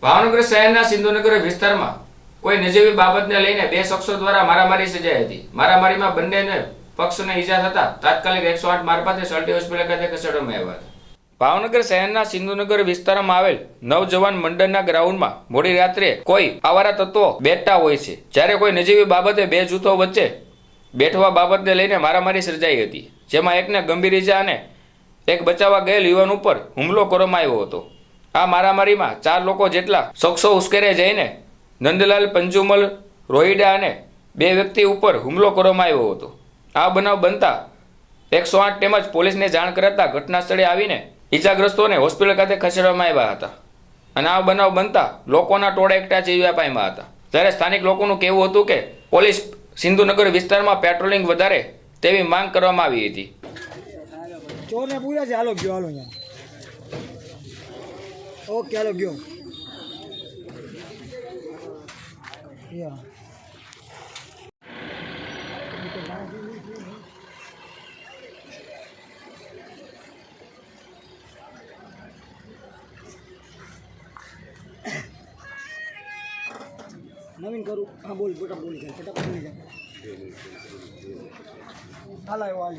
ભાવનગર શહેરના સિંધુનગર વિસ્તારમાં કોઈ નજીવી બાબતને લઈને બે શખ્સો દ્વારા મારામારી સર્જાઈ હતી। મારામારીમાં બંને પક્ષને ઈજા થતા તાત્કાલિક 108 મારફતે સલટી હોસ્પિટલ ખાતે ખસેડવામાં આવ્યા હતા। ભાવનગર શહેરના સિંધુનગર વિસ્તારમાં આવેલ નવજવાન મંડળના ગ્રાઉન્ડમાં મોડી રાત્રે કોઈ આવારા તત્વો બેઠતા હોય છે, જ્યારે કોઈ નજીવી બાબતે બે જૂથો વચ્ચે બેઠવા બાબતને લઈને મારામારી સર્જાઈ હતી, જેમાં એકને ગંભીર ઈજા અને એક બચાવવા ગયેલ યુવાન ઉપર હુમલો કરવામાં આવ્યો હતો। આ મારામારીમાં 4 લોકો જેટલા શખ્સો ઉશ્કેરે જઈને નંદલાલ પંજુમલ રોહિડા અને 2 વ્યક્તિ ઉપર હુમલો કરવામાં આવ્યો હતો। આ બનાવ બનતા 108 તેમજ પોલીસને જાણ કરાતા ઘટના સ્થળે આવીને ઈજાગ્રસ્તોને હોસ્પિટલ ખાતે ખસેડવામાં આવ્યા હતા અને આ બનાવ બનતા લોકોના ટોળા એકઠા થયા પામ્યા હતા, જ્યારે સ્થાનિક લોકોનું કહેવું હતું કે પોલીસ સિંધુનગર વિસ્તારમાં પેટ્રોલિંગ વધારે તેવી માંગ કરવામાં આવી હતી। ચોરને પૂરા છે, હાલો ગયો, હાલો અહીંયા ઓકે, હાલો ગયો યા નવીન કરું, હા બોલ, ફટાફટ બોલી જાય, ફટાફટ બોલી જાય, હાલ આવ્યો, હાલ